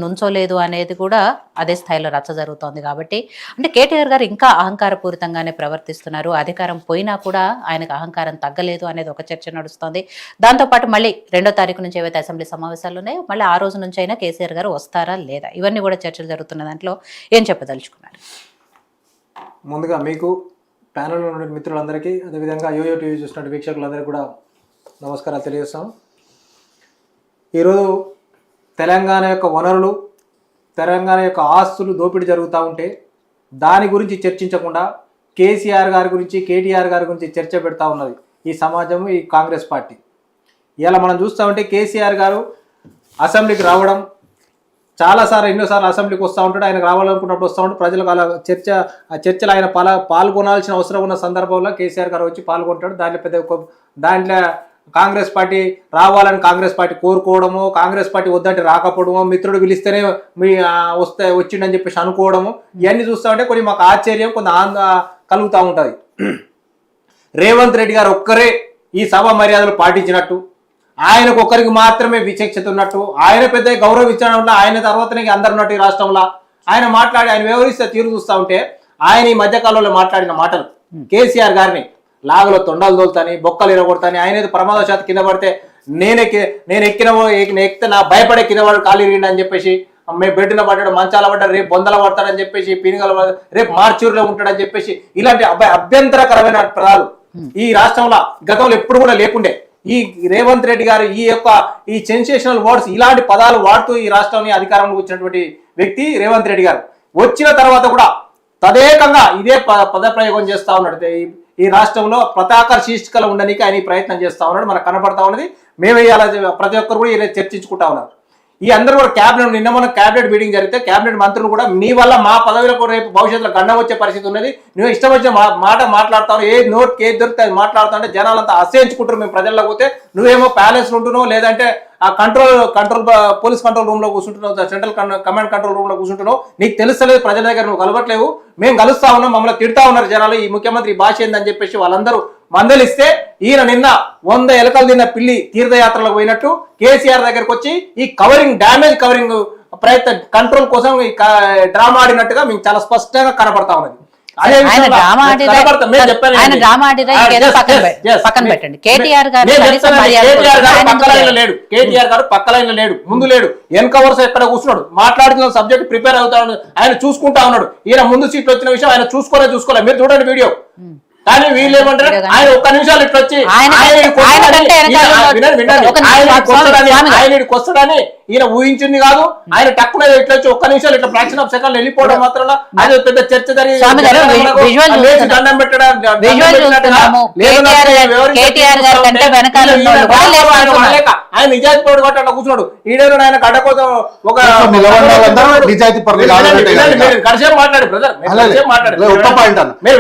నుంచోలేదు అనేది కూడా అదే స్థాయిలో రచ్చ జరుగుతోంది. కాబట్టి అంటే కేటీఆర్ గారు ఇంకా అహంకారపూరితంగానే ప్రవర్తిస్తున్నారు. అధికారం పోయినా కూడా ఆయనకు అహంకారం తగ్గలేదు అనేది ఒక చర్చ నడుస్తోంది. దాంతోపాటు మళ్ళీ 2వ తారీఖు నుంచి ఏవైతే అసెంబ్లీ సమావేశాలు ఉన్నాయో మళ్ళీ ఆ రోజు నుంచి అయినా కేసీఆర్ గారు వస్తారా లేదా, ఇవన్నీ కూడా చర్చలు జరుగుతున్న దాంట్లో ఏం చెప్పదలుచుకున్నారు? ముందుగా మీకు ప్యానెల్లో ఉన్న మిత్రులందరికీ, అదేవిధంగా యోయో టీవీ చూస్తున్న వీక్షకులందరికీ కూడా నమస్కారాలు తెలియజేస్తాం. ఈరోజు తెలంగాణ యొక్క వనరులు, తెలంగాణ యొక్క ఆస్తులు దోపిడీ జరుగుతూ ఉంటే దాని గురించి చర్చించకుండా కేసీఆర్ గారి గురించి, కేటీఆర్ గారి గురించి చర్చ పెడతా ఉన్నది ఈ సమాజం, ఈ కాంగ్రెస్ పార్టీ. ఇలా మనం చూస్తూ ఉంటే కేసీఆర్ గారు అసెంబ్లీకి రావడం చాలాసార్లు, ఎన్నోసార్లు అసెంబ్లీకి వస్తూ ఉంటాడు. ఆయనకు రావాలనుకున్నప్పుడు వస్తూ ఉంటాడు. ప్రజలకు అలా చర్చలు ఆయన పాల్గొనాల్సిన అవసరం ఉన్న సందర్భంలో కేసీఆర్ గారు వచ్చి పాల్గొంటాడు. దాంట్లో కాంగ్రెస్ పార్టీ రావాలని కాంగ్రెస్ పార్టీ కోరుకోవడము, కాంగ్రెస్ పార్టీ వద్దంటే రాకపోవడము, మిత్రుడు పిలిస్తేనే వచ్చిండని చెప్పేసి అనుకోవడము, ఇవన్నీ చూస్తూ ఉంటే కొన్ని మాకు ఆశ్చర్యం, కొంత కలుగుతూ ఉంటుంది. రేవంత్ రెడ్డి గారు ఒక్కరే ఈ సభ మర్యాదలు పాటించినట్టు, ఆయనకు ఒక్కరికి మాత్రమే విచక్షత ఉన్నట్టు, ఆయన పెద్ద గౌరవించడం, ఆయన తర్వాతనే అందరు ఉన్నట్టు ఈ రాష్ట్రంలో ఆయన మాట్లాడి ఆయన వ్యవహరిస్తే తీరు చూస్తూ ఉంటే ఆయన ఈ మధ్యకాలంలో మాట్లాడిన మాటలు కేసీఆర్ గారిని లాగలో తొండాలు తోలుతాని, బొక్కలు ఇరగొడతాని, ఆయన ఏదో ప్రమాదశాత్తు కింద పడితే నేను ఎక్కితే నా భయపడే కింద పడి కాలు ఇరిగిండి అని చెప్పేసి, మేము బెడ్డున పడ్డాడు, మంచాల పడ్డాడు, రేపు బొందల పడతాడని చెప్పేసి, పీనుగల రేపు మార్చూరులో ఉంటాడని చెప్పేసి, ఇలాంటి అభ్యంతరకరమైన పదాలు ఈ రాష్ట్రంలో గతంలో ఎప్పుడు కూడా లేకుండే. ఈ రేవంత్ రెడ్డి గారు ఈ సెన్సేషనల్ వర్డ్స్, ఇలాంటి పదాలు వాడుతూ ఈ రాష్ట్రాన్ని అధికారంలో వచ్చినటువంటి వ్యక్తి రేవంత్ రెడ్డి గారు. వచ్చిన తర్వాత కూడా తదేకంగా ఇదే పదప్రయోగం చేస్తూ ఉన్నాడు. ఈ రాష్ట్రంలో ప్రతాకర శీర్షికలు ఉండడానికి ఆయన ప్రయత్నం చేస్తూ ఉన్నాడు, మనకు కనపడతా ఉన్నది. మేమే ఇలా ప్రతి ఒక్కరు కూడా ఇలా చర్చించుకుంటా ఉన్నారు. ఈ అందరూ కూడా క్యాబినెట్, నిన్న మన క్యాబినెట్ మీటింగ్ జరిగితే క్యాబినెట్ మంత్రులు కూడా నీ వల్ల మా పదవులకు రేపు భవిష్యత్తులో గండం వచ్చే పరిస్థితి ఉన్నది, నువ్వు ఇష్టం వచ్చిన మాట మాట్లాడుతావు, ఏ నోట్కి ఏది దొరికితే అది మాట్లాడుతా అంటే జనాలంతా అసహించుకుంటారు. మేము ప్రజల్లో పోతే నువ్వేమో ప్యాలెస్ ఉంటున్నావు, లేదంటే ఆ కంట్రోల్ పోలీస్ కంట్రోల్ రూమ్ లో కూర్చుంటున్నావు, సెంట్రల్ కమాండ్ కంట్రోల్ రూమ్ లో కూర్చుంటున్నావు, నీకు తెలుస్తలేదు, ప్రజల దగ్గర నువ్వు కలవట్లేవు, మేము కలుస్తా ఉన్నాం, మమ్మల్ని తిడతా ఉన్నారు జనాలు, ఈ ముఖ్యమంత్రి భాష ఏందని చెప్పేసి వాళ్ళందరూ మందలిస్తే ఈయన నిన్న 100 ఎలకలు తిన్న పిల్లి తీర్థయాత్రలకు పోయినట్టు కేసీఆర్ దగ్గరకు వచ్చి ఈ డ్యామేజ్ కవరింగ్ ప్రయత్నం కంట్రోల్ కోసం ఈ డ్రామా ఆడినట్టుగా మీకు చాలా స్పష్టంగా కనపడతా ఉన్నది. కేటీఆర్ గారు పక్క లైన్ లేడు, ముందు లేడు, వెనక వరుస ఎక్కడ కూర్చున్నాడు, మాట్లాడుతున్న సబ్జెక్ట్ ప్రిపేర్ అవుతా ఉన్నాడు, ఆయన చూసుకుంటా ఉన్నాడు. ఈయన ముందు సీట్లు వచ్చిన విషయం ఆయన చూసుకోలే. మీరు చూడండి వీడియో. కానీ వీళ్ళు ఏమంటారు, ఆయన ఒక్క నిమిషాలు ఇట్లా వచ్చి ఆయన కొస్తాడని ఈయన ఊహించింది కాదు. ఆయన టక్కున ఇట్లా వచ్చి ఒక్క నిమిషాలు ఇట్లా ఫ్రాక్షన్ ఆఫ్ సెకండ్ వెళ్ళిపోవడం మాత్రం అది పెద్ద చర్చ జరిగి దండం పెట్టడం. ఆయన నిజాయితీ పడు కాబట్టి అట్లా కూర్చున్నాడు. ఈడేదో ఆయన గడ్డ కోసం ఒక కడిసేపు మాట్లాడు బ్రదర్, మీరు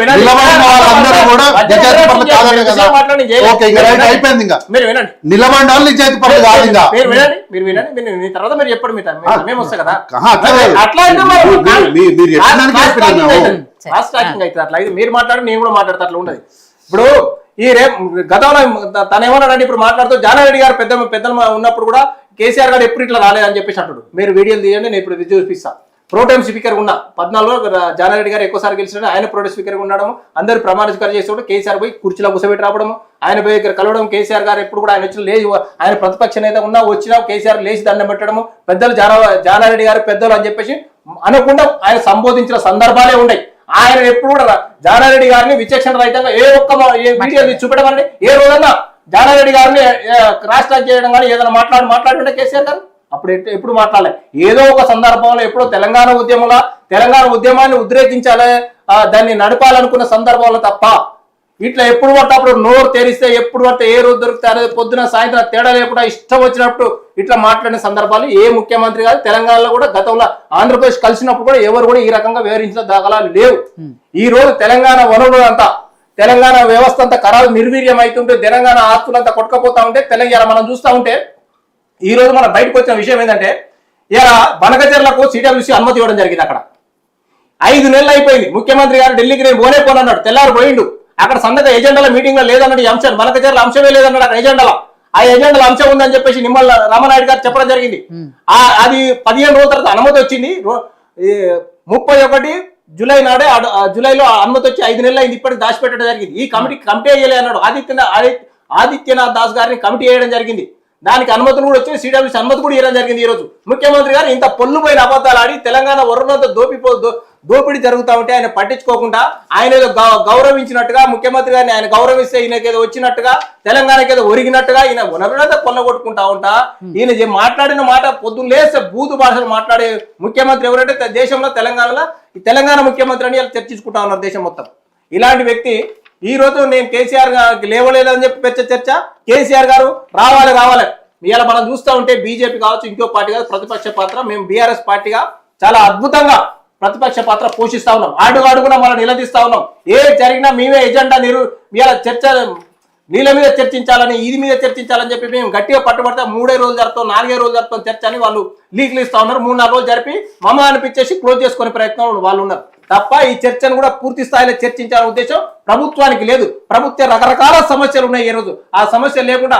వినండి, తర్వాత మీరు చెప్పండి, మేము వస్తాయి కదా అట్లా అట్లా అయితే మీరు మాట్లాడి నేను కూడా మాట్లాడతా, అట్లా ఉండదు. ఇప్పుడు ఈ గతంలో తనేమన్నాడంటే ఇప్పుడు మాట్లాడుతూ జానారెడ్డి గారు పెద్దలు ఉన్నప్పుడు కూడా కేసీఆర్ గారు ఎప్పుడు ఇట్లా రాలేదని చెప్పేసి అంటాడు. మీరు వీడియోలు తీయండి, నేను ఇప్పుడు చూపిస్తా. ప్రోటైమ్ స్పీకర్ ఉన్నా 14లో జానారెడ్డి గారు ఎక్కువసారి గెలిచిన ఆయన ప్రోటైమ్ స్పీకర్ ఉండడం, అందరూ ప్రమాణ స్వీకారం చేసేవాడు, కేసీఆర్ పోయి కుర్చీలో కూర్చోబెట్టి రావడం, ఆయన పోయి ఇక్కడ కలవడం, కేసీఆర్ గారు ఎప్పుడు కూడా ఆయన వచ్చిన లేచి, ఆయన ప్రతిపక్ష నేత ఉన్నా వచ్చినా కేసీఆర్ లేచి దండం పెట్టడము, పెద్దలు జానారెడ్డి గారు పెద్దలు అని చెప్పేసి అనకుండా ఆయన సంబోధించిన సందర్భాలే ఉన్నాయి. ఆయన ఎప్పుడు కూడా జానారెడ్డి గారిని విచక్షణ రహితంగా ఏ ఒక్క వీడియో చూపెట్టమని ఏ రోజన్నా జానారెడ్డి గారిని క్రాస్ టాక్ చేయడం కానీ ఏదైనా మాట్లాడుంటే కేసీఆర్ గారు అప్పుడు ఎప్పుడు మాట్లాడలే. ఏదో ఒక సందర్భంలో ఎప్పుడో తెలంగాణ ఉద్యమాన్ని ఉద్రేకించాలి, దాన్ని నడపాలనుకున్న సందర్భంలో తప్ప ఇట్లా ఎప్పుడు పడితే అప్పుడు నోరు తెరిస్తే ఎప్పుడు పడితే ఏ రోజు దొరికితే అదే పొద్దున సాయంత్రం తేడా లేకుండా ఇష్టం వచ్చినప్పుడు ఇట్లా మాట్లాడిన సందర్భాలు ఏ ముఖ్యమంత్రి కాదు. తెలంగాణలో కూడా గతంలో ఆంధ్రప్రదేశ్ కలిసినప్పుడు కూడా ఎవరు కూడా ఈ రకంగా వివరించిన దాఖలాలు లేవు. ఈ రోజు తెలంగాణ వనరులు అంతా, తెలంగాణ వ్యవస్థ అంతా ఖరాబు నిర్వీర్యం అవుతుంటే, తెలంగాణ ఆస్తులంతా కొట్టుకపోతా ఉంటే, తెలంగాణ మనం చూస్తూ ఉంటే ఈ రోజు మనం బయటకు వచ్చిన విషయం ఏంటంటే, ఇలా బనకచెర్లకు సిడబ్ల్యూసీ అనుమతి ఇవ్వడం జరిగింది. అక్కడ 5 నెలలు అయిపోయింది. ముఖ్యమంత్రి గారు ఢిల్లీకి నేను పోనన్నాడు, తెల్లారు పోయిండు. అక్కడ సందక ఎజెండాల మీటింగ్ లో లేదన్నాడు ఈ అంశం, బనకచెర్ల అంశమే లేదన్నాడు అక్కడ ఎజెండాలో. ఆ ఎజెండాలో అంశం ఉందని చెప్పేసి నిమ్మల రామనాయుడు గారు చెప్పడం జరిగింది. అది 15 రోజుల తర్వాత అనుమతి వచ్చింది. 31 జూలై నాడే జూలైలో అనుమతి వచ్చి 5 నెలలు అయింది. ఇప్పటికి దాచిపెట్టడం జరిగింది. ఈ కమిటీ వేయలే అన్నాడు. ఆదిత్యనాథ్ దాస్ గారిని కమిటీ వేయడం జరిగింది. దానికి అనుమతులు కూడా వచ్చి సిడబ్ల్యూసీ అనుమతి కూడా ఇవ్వడం జరిగింది. ఈ రోజు ముఖ్యమంత్రి గారు ఇంత పొల్లుపోయిన అబద్ధాలు ఆడి తెలంగాణ వరుణంతో దోపిడీ జరుగుతా ఉంటే ఆయన పట్టించుకోకుండా ఆయన ఏదో గౌరవించినట్టుగా, ముఖ్యమంత్రి గారిని ఆయన గౌరవిస్తే ఈయనకేదో వచ్చినట్టుగా, తెలంగాణకి ఏదో ఒరిగినట్టుగా ఈయన వనరులంతా కొల్లగొట్టుకుంటా ఉంటా. ఈయన మాట్లాడిన మాట పొద్దున్న లేస్తే బూతు భాషలు మాట్లాడే ముఖ్యమంత్రి ఎవరంటే దేశంలో తెలంగాణలో ఈ తెలంగాణ ముఖ్యమంత్రి అని చర్చించుకుంటా ఉన్నారు దేశం మొత్తం. ఇలాంటి వ్యక్తి ఈ రోజు నేను కేసీఆర్ లేవలేదని చెప్పి పెద్ద చర్చ. కేసీఆర్ గారు రావాలి. ఇవాళ మనం చూస్తూ ఉంటే బీజేపీ కావచ్చు, ఇంకో పార్టీ కావచ్చు, ప్రతిపక్ష పాత్ర మేము బీఆర్ఎస్ పార్టీగా చాలా అద్భుతంగా ప్రతిపక్ష పాత్ర పోషిస్తా ఉన్నాం. అడుగున మనం నిలదీస్తా ఉన్నాం. ఏ జరిగినా మేమే ఎజెండా ఇవాళ చర్చ నీళ్ళ మీద చర్చించాలని, ఇది మీద చర్చించాలని చెప్పి మేము గట్టిగా పట్టుబడితే 3 రోజులు జరుపుతాం, 4 రోజులు జరుపుతాం చర్చ అని వాళ్ళు లీక్లు ఇస్తా ఉన్నారు. 3-4 రోజులు జరిపి మమ్మ అనిపించేసి క్లోజ్ చేసుకునే ప్రయత్నం వాళ్ళు ఉన్నారు తప్ప ఈ చర్చను కూడా పూర్తి స్థాయిలో చర్చించాలనే ఉద్దేశం ప్రభుత్వానికి లేదు. ప్రభుత్వ రకరకాల సమస్యలు ఉన్నాయి. ఈ రోజు ఆ సమస్యలు లేకుండా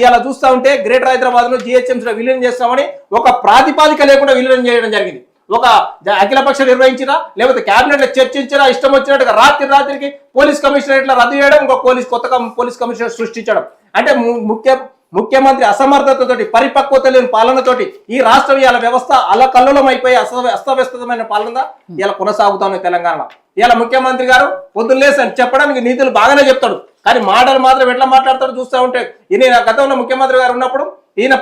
ఇలా చూస్తూ ఉంటే గ్రేటర్ హైదరాబాద్ లో జిహెచ్ఎంసీలో విలీనం చేస్తామని ఒక ప్రాతిపాదిక లేకుండా విలీనం చేయడం జరిగింది. ఒక అఖిలపక్షం నిర్వహించినా లేకపోతే కేబినెట్ లో చర్చించినా ఇష్టం వచ్చినట్టుగా రాత్రికి పోలీస్ కమిషనరేట్ రద్దు చేయడం, కొత్త పోలీస్ కమిషనర్ సృష్టించడం. అంటే ముఖ్యమంత్రి అసమర్థతతోటి, పరిపక్వత లేని పాలనతోటి ఈ రాష్ట్రం ఇవాళ వ్యవస్థ అల్లకల్లోలం అయిపోయి అస్తవ్యస్తమైన పాలన ఇలా కొనసాగుతాను తెలంగాణలో. ఇలా ముఖ్యమంత్రి గారు పొద్దున్నేసని చెప్పడానికి నీతులు బాగానే చెప్తాడు, కానీ మాటలు మాత్రం ఎట్లా మాట్లాడతాడు చూస్తూ ఉంటే. ఈయన గతంలో ముఖ్యమంత్రి గారు ఉన్నప్పుడు ఈయన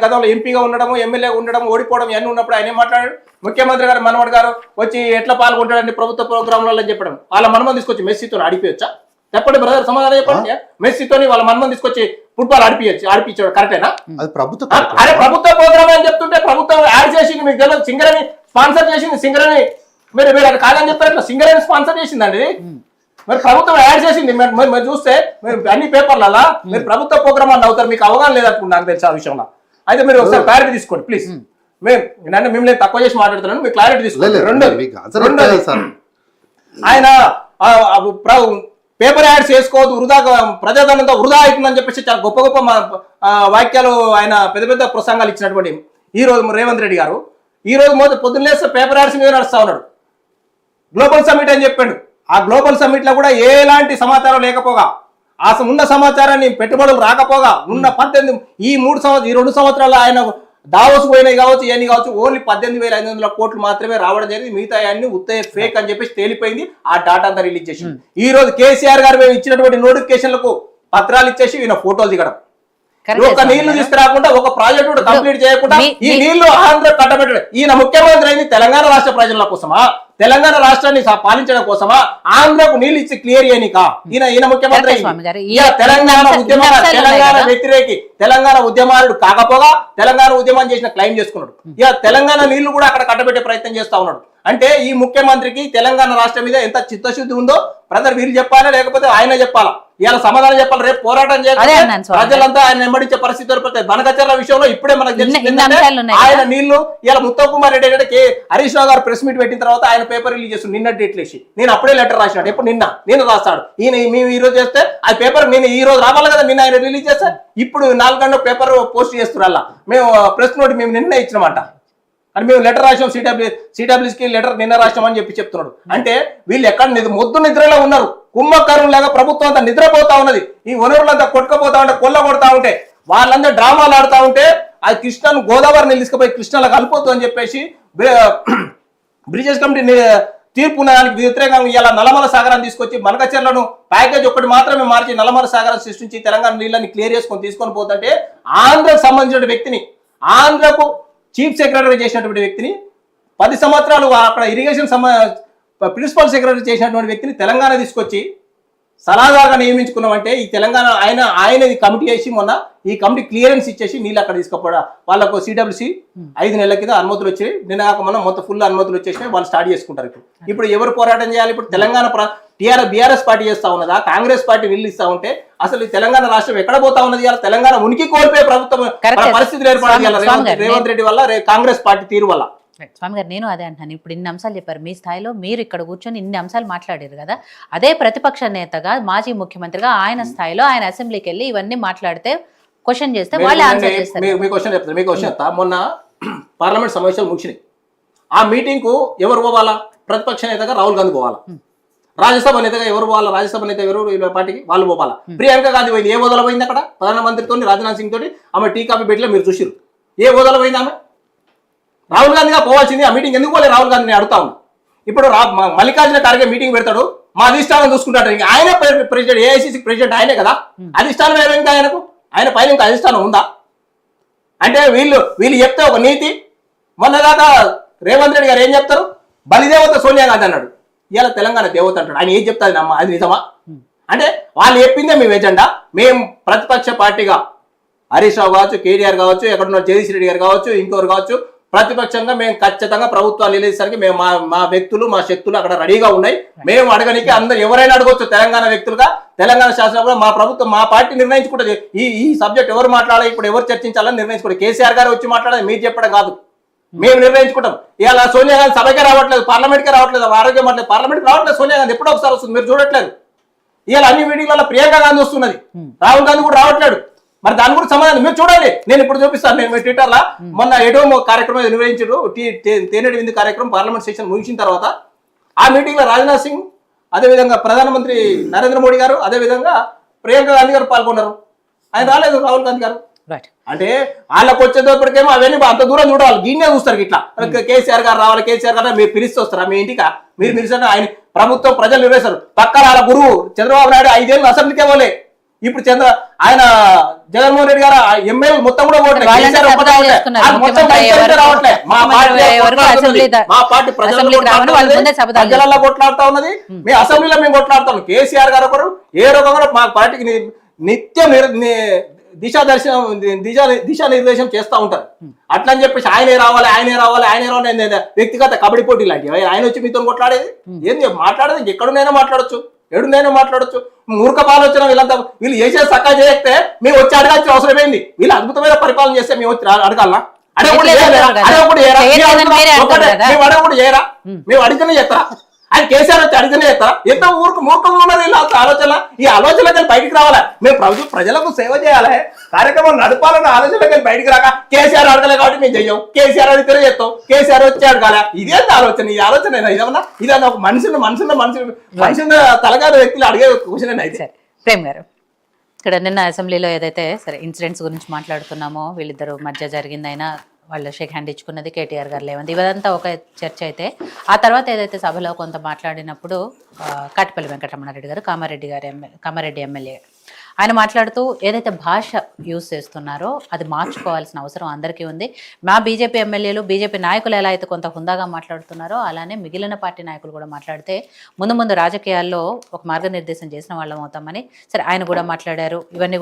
గతంలో ఎంపీగా ఉండడం, ఎమ్మెల్యేగా ఉండడం, ఓడిపోవడం ఇవన్నీ ఉన్నప్పుడు ఆయన ఏం మాట్లాడాడు? ముఖ్యమంత్రి గారు మనవడు గారు వచ్చి ఎట్లా పాల్గొంటాడని ప్రభుత్వ ప్రోగ్రాంలలో చెప్పడం. వాళ్ళ మనమని తీసుకొచ్చి మెస్సీతో ఆడిపోయొచ్చా? చెప్పండి బ్రదర్, సమాధానం చెప్పండి. మెస్సీతోని వాళ్ళ మనమని తీసుకొచ్చి ఫుట్బాల్ ఆడిపించాడు కరెక్టేనా? అరే ప్రభుత్వ ప్రోగ్రామ్ అని చెప్తుంటే ప్రభుత్వం యాడ్ చేసింది. మీకు తెలియదు, సింగరేణి స్పాన్సర్ చేసింది. సింగరేణి మీరు అది కాదని చెప్తారు, సింగరేణి స్పాన్సర్ చేసిందండి. మరి ప్రభుత్వం యాడ్ చేసింది. మీరు చూస్తే అన్ని పేపర్లలో మీరు ప్రభుత్వ ప్రోగ్రామ్ అని అవుతారు. మీకు అవగాహన లేదనుకుంటా నాకు తెలిసి ఆ విషయంలో. అయితే మీరు ఒకసారి క్లారిటీ తీసుకోండి ప్లీజ్. మిమ్మల్ని తక్కువ చేసి మాట్లాడుతున్నాను, మీరు క్లారిటీ తీసుకోండి. రెండోది ఆయన పేపర్ యాడ్స్ చేసుకోవద్దు, ప్రజాధనంతో వృధా అవుతుందని చెప్పేసి చాలా గొప్ప వాక్యాలు ఆయన పెద్ద ప్రసంగాలు ఇచ్చినటువంటి ఈ రోజు రేవంత్ రెడ్డి గారు ఈ రోజు పొద్దున్నేస్తే పేపర్ యాడ్స్ మీద నడుస్తా ఉన్నాడు. గ్లోబల్ సమ్మిట్ అని చెప్పాడు. ఆ గ్లోబల్ సమ్మిట్ లో కూడా ఎలాంటి సమాచారం లేకపోగా, ఉన్న సమాచారాన్ని పెట్టుబడులు రాకపోగా, ఉన్న 18 ఈ 2 సంవత్సరాలు ఆయన దావోస్ పోయినాయి కావచ్చు, ఇవన్నీ కావచ్చు, ఓన్లీ 18,500 కోట్లు మాత్రమే రావడం జరిగింది. మిగతా అన్ని ఉత్తయ ఫేక్ అని చెప్పేసి తేలిపోయింది. ఆ డాటా అంతా రిలీజ్ చేసి ఈ రోజు కేసీఆర్ గారు మేము ఇచ్చినటువంటి నోటిఫికేషన్లకు పత్రాలు ఇచ్చేసి ఈయన ఫోటోలు దిగడం, ఒక నీళ్లు తీసుకురాకుండా, ఒక ప్రాజెక్ట్ కూడా కంప్లీట్ చేయకుండా ఈ నీళ్లు ఆంధ్ర కట్టబెట్టడం. ఈయన ముఖ్యమంత్రి అయింది తెలంగాణ రాష్ట్ర ప్రజల కోసమా, తెలంగాణ రాష్ట్రాన్ని పాలించడం కోసమా, ఆంధ్రకు నీళ్ళు ఇచ్చి క్లియర్ చేయనికా ఈయన ముఖ్యమంత్రి? తెలంగాణ వ్యతిరేకి, తెలంగాణ ఉద్యమాలు కాకపోగా తెలంగాణ ఉద్యమం చేసిన క్లెయిమ్ చేసుకున్నాడు. ఇక తెలంగాణ నీళ్లు కూడా అక్కడ కట్టబెట్టే ప్రయత్నం చేస్తా ఉన్నాడు. అంటే ఈ ముఖ్యమంత్రికి తెలంగాణ రాష్ట్రం మీద ఎంత చిత్తశుద్ధి ఉందో బ్రదర్ వీళ్ళు చెప్పాలా, లేకపోతే ఆయన చెప్పాలా? ఇవాళ సమాధానం చెప్పాలి. రేపు పోరాటం చేయాలి, ప్రజలంతా ఆయన వెంబడించే పరిస్థితి ఏర్పడతాయి. బనకచర్ల విషయంలో ఇప్పుడే మనకు తెలిసింది ఆయన నీళ్లు. ఇలా ఉత్తమ్ కుమార్ రెడ్డి అంటే హరీష్ రావు గారు ప్రెస్ మీట్ పెట్టిన తర్వాత ఆయన పేపర్ రిలీజ్ చేస్తుంది. నిన్న డేట్లు వేసి నేను అప్పుడే లెటర్ రాసినాడు. ఎప్పుడు నేను రాస్తాడు ఈయన. మేము ఈ రోజు చేస్తే ఆ పేపర్ నేను ఈ రోజు రావాలి కదా, నిన్న ఆయన రిలీజ్ చేస్తే ఇప్పుడు 4 గంటల పేపర్ పోస్ట్ చేస్తున్నారు. మేము ప్రెస్ నోట్ మేము నిన్న ఇచ్చినమాట అని మేము లెటర్ రాసాం. సిడబ్ల్యూసీకి లెటర్ నిన్న రాసామని చెప్తున్నాడు. అంటే వీళ్ళు ఎక్కడ మొద్దు నిద్రలో ఉన్నారు. కుంభకర్ణం లాగా ప్రభుత్వం అంతా నిద్రపోతా ఉన్నది. ఈ వనరులంతా కొట్టుకుపోతా ఉంటే, కొల్లగొడతా ఉంటే, వాళ్ళందరూ డ్రామాలు ఆడుతూ ఉంటే అది కృష్ణను గోదావరిని తీసుకుపోయి కృష్ణలో కలిపోతు అని చెప్పేసి బ్రిజెస్ కమిటీ తీర్పు దానికి వ్యతిరేకంగా ఇలా నల్లమల సాగరాన్ని తీసుకొచ్చి మనకచర్లను ప్యాకేజ్ ఒక్కటి మాత్రమే మార్చి నల్లమల సాగరాన్ని సృష్టించి తెలంగాణ నీళ్ళని క్లియర్ తీసుకొని పోతుంటే ఆంధ్రకు సంబంధించిన వ్యక్తిని, ఆంధ్రకు చీఫ్ సెక్రటరీ చేసినటువంటి వ్యక్తిని, 10 సంవత్సరాలు అక్కడ ఇరిగేషన్ ప్రిన్సిపల్ సెక్రటరీ చేసినటువంటి వ్యక్తిని తెలంగాణ తీసుకొచ్చి సలహాదారుగా నియమించుకున్నామంటే ఈ తెలంగాణ ఆయన కమిటీ వేసి మొన్న ఈ కమిటీ క్లియరెన్స్ ఇచ్చేసి నీళ్ళు అక్కడ తీసుకుపోవడం. వాళ్ళకు సిడబ్ల్యూసీ 5 నెలల కింద అనుమతులు వచ్చాయి. నిన్న మనం మొత్తం ఫుల్ అనుమతులు వచ్చేసి వాళ్ళు స్టార్ట్ చేసుకుంటారు. ఇప్పుడు ఎవరు పోరాటం చేయాలి? ఇప్పుడు తెలంగాణ బీఆర్ఎస్ పార్టీ చేస్తా ఉన్నదా, కాంగ్రెస్ పార్టీ నీళ్ళు ఇస్తా ఉంటే అసలు తెలంగాణ రాష్ట్రం ఎక్కడ పోతా ఉన్నది? తెలంగాణ ఉనికి కోల్పోయే ప్రభుత్వం పరిస్థితులు ఏర్పడాలి రేవంత్ రెడ్డి వల్ల, కాంగ్రెస్ పార్టీ తీరు వల్ల. స్వామి గారు, నేను అదే అంటాను. ఇప్పుడు ఇన్ని అంశాలు చెప్పారు, మీ స్థాయిలో మీరు ఇక్కడ కూర్చొని ఇన్ని అంశాలు మాట్లాడారు కదా, అదే ప్రతిపక్ష నేతగా మాజీ ముఖ్యమంత్రిగా ఆయన స్థాయిలో ఆయన అసెంబ్లీకి వెళ్ళి ఇవన్నీ మాట్లాడితే క్వశ్చన్ చేస్తే వాళ్ళే ఆన్సర్ చేస్తారు. మీ క్వశ్చన్ చెప్తారు, మీ క్వశ్చన్ చెప్తా. మొన్న పార్లమెంట్ సమావేశాలు ముగిసినాయి. ఆ మీటింగ్ కు ఎవరు పోవాలా? ప్రతిపక్ష నేతగా రాహుల్ గాంధీ పోవాలా. రాజ్యసభ నేతగా ఎవరు పోవాలా? రాజ్యసభ నేత ఎవరు వీళ్ళ పార్టీకి వాళ్ళు పోవాలా. ప్రియాంక గాంధీ పోయింది. ఏ హోదాలో పోయింది? అక్కడ ప్రధానమంత్రితో రాజ్నాథ్ సింగ్ తోటి ఆమె టీ కాఫీ పెట్టిలో మీరు చూసిరు. ఏ హోదాలో పోయింది ఆమె? రాహుల్ గాంధీగా పోవాల్సింది. ఆ మీటింగ్ ఎందుకు పోలేదు రాహుల్ గాంధీ? నేను అడుగుతా ఉన్నా. ఇప్పుడు మల్లికార్జున ఖార్గే మీటింగ్ పెడతాడు, మా అధిష్టానం చూసుకుంటాడు. ఇంకా ఆయనే ప్రెసిడెంట్, ఏఐసిసి ప్రెసిడెంట్ ఆయనే కదా. అధిష్టానం ఏమో ఇంకా ఆయనకు, ఆయన పైన ఇంకా అధిష్టానం ఉందా? అంటే వీళ్ళు చెప్తే ఒక నీతి. మొన్నదాకా రేవంత్ రెడ్డి గారు ఏం చెప్తారు? బలిదేవత సోనియా గాంధీ అన్నాడు, ఇవాళ తెలంగాణ దేవత అంటాడు. ఆయన ఏం చెప్తాది నమ్మ, అది నిజమా? అంటే వాళ్ళు చెప్పిందే మేము ఎజెండా. మేము ప్రతిపక్ష పార్టీగా హరీష్ రావు కావచ్చు, కేటీఆర్ కావచ్చు, ఎక్కడున్న జగదీష్ రెడ్డి గారు కావచ్చు, ఇంకొకరు కావచ్చు, ప్రతిపక్షంగా మేము ఖచ్చితంగా ప్రభుత్వాలు నిలేసరికి మేము మా వ్యక్తులు మా శక్తులు అక్కడ రెడీగా ఉన్నాయి. మేము అడగనికి అందరు ఎవరైనా అడగవచ్చు. తెలంగాణ వ్యక్తులుగా తెలంగాణ శాసనం కూడా మా ప్రభుత్వం మా పార్టీ నిర్ణయించుకుంటుంది. ఈ సబ్జెక్ట్ ఎవరు మాట్లాడాలి, ఇప్పుడు ఎవరు చర్చించాలని నిర్ణయించుకుంటారు. కేసీఆర్ గారు వచ్చి మాట్లాడాలి, మీరు చెప్పడం కాదు, మేము నిర్ణయించుకుంటాం. ఇవాళ సోనియా గాంధీ సభకే రావట్లేదు, పార్లమెంట్కే రావట్లేదు, ఆరోగ్యం మాట్లేదు, పార్లమెంట్కి రావట్లేదు. సోనియా గాంధీ ఎప్పుడో ఒకసారి వస్తుంది, మీరు చూడట్లేదు. ఇవాళ అన్ని మీటింగ్లలో ప్రియాంక గాంధీ వస్తున్నది, రాహుల్ గాంధీ కూడా రావట్లేదు. మరి దాని గురించి సమాధానం మీరు చూడండి. నేను ఇప్పుడు చూపిస్తాను. నేను ట్విట్టర్ లో మొన్న ఎడో కార్యక్రమం నిర్వహించారు, తేనెడి విందు కార్యక్రమం. పార్లమెంట్ సెషన్ ముగిసిన తర్వాత ఆ మీటింగ్ లో రాజ్నాథ్ సింగ్, అదేవిధంగా ప్రధానమంత్రి నరేంద్ర మోడీ గారు, అదేవిధంగా ప్రియాంక గాంధీ గారు పాల్గొన్నారు. ఆయన రాలేదు, రాహుల్ గాంధీ గారు. అంటే వాళ్ళకి వచ్చేటప్పటికేమో అవన్నీ అంత దూరం చూడాలి, దీన్నే చూస్తారు. ఇట్లా కేసీఆర్ గారు రావాలి, కేసీఆర్ గారు మీరు పిలిస్తే వస్తారా మీ ఇంటికి? మీరు పిలిచారు, ఆయన ప్రభుత్వం ప్రజలు నిర్వహిస్తారు. పక్కన వాళ్ళ గురువు చంద్రబాబు నాయుడు 5 ఏళ్ళు అసెంబ్లీకే పోలే. ఇప్పుడు జగన్మోహన్ రెడ్డి గారు ఎమ్మెల్యే మొత్తం కూడా రావట్లేదు. మా పార్టీ ప్రజలలో కొట్లాడుతా ఉన్నది, మీ అసెంబ్లీలో మేము కొట్లాడుతాం. కేసీఆర్ గారు ఒకరు ఏ రకంగా మా పార్టీకి నిత్యం దిశానిర్దేశం చేస్తూ ఉంటారు. అట్లా అని చెప్పేసి ఆయనే రావాలి వ్యక్తిగత కబడ్డీ పోటీ లాంటివి ఆయన వచ్చి మీతో కొట్లాడేది ఏంది? మాట్లాడేది ఎక్కడున్నైనా మాట్లాడొచ్చు, ఎడునైనా మాట్లాడొచ్చు. మూర్ఖపు ఆలోచన వీళ్ళంతా. వీళ్ళు చేసే సక్కా చేయకపోతే మేము వచ్చి అడగాల్సిన అవసరం ఏంది? వీళ్ళు అద్భుతమైన పరిపాలన చేస్తే మేము వచ్చి అడగాలనా? అడగకూడదు చేయరా? మేము అడిగితేనే చేస్తారా? ఆయన కేసీఆర్ వచ్చి అడిగితేనే చేస్తారా? ఎంత మూర్ఖంగా ఉన్నారు వీళ్ళు ఆలోచన. ఈ ఆలోచనలకి బయటికి రావాలి. మేము ప్రజలకు సేవ చేయాలి, కార్యక్రమం నడపాలన్న ఆలోచనలకి బయటికి రాక కేసీఆర్ అడగలే కాబట్టి మేము చెయ్యం, కేసీఆర్ అడిగితేనే చేస్తాం, కేసీఆర్ వచ్చి అడగాల. ఇదేంత ఆలోచన? ఈ ఆలోచన ఇదేమన్నా? ఇదన్నా ఒక మనిషిని తలగారు వ్యక్తులు అడిగే క్వశ్చన్ అయితే. ప్రేమ్ గారు, ఇక్కడ నిన్న అసెంబ్లీలో ఏదైతే సరే ఇన్సిడెంట్స్ గురించి మాట్లాడుతున్నామో, వీళ్ళిద్దరు మధ్య జరిగిందైనా వాళ్ళు షేక్ హ్యాండ్ ఇచ్చుకున్నది, కేటీఆర్ గారు లేవంది, ఇదంతా ఒక చర్చ అయితే, ఆ తర్వాత ఏదైతే సభలో కొంత మాట్లాడినప్పుడు కట్టిపల్లి వెంకటరమణారెడ్డి గారు, కామారెడ్డి ఎమ్మెల్యే, ఆయన మాట్లాడుతూ ఏదైతే భాష యూజ్ చేస్తున్నారో అది మార్చుకోవాల్సిన అవసరం అందరికీ ఉంది. మా బీజేపీ ఎమ్మెల్యేలు, బీజేపీ నాయకులు ఎలా అయితే కొంత హుందాగా మాట్లాడుతున్నారో అలానే మిగిలిన పార్టీ నాయకులు కూడా మాట్లాడితే ముందు రాజకీయాల్లో ఒక మార్గనిర్దేశం చేసిన వాళ్ళం అవుతామని సరే ఆయన కూడా మాట్లాడారు. ఇవన్నీ కూడా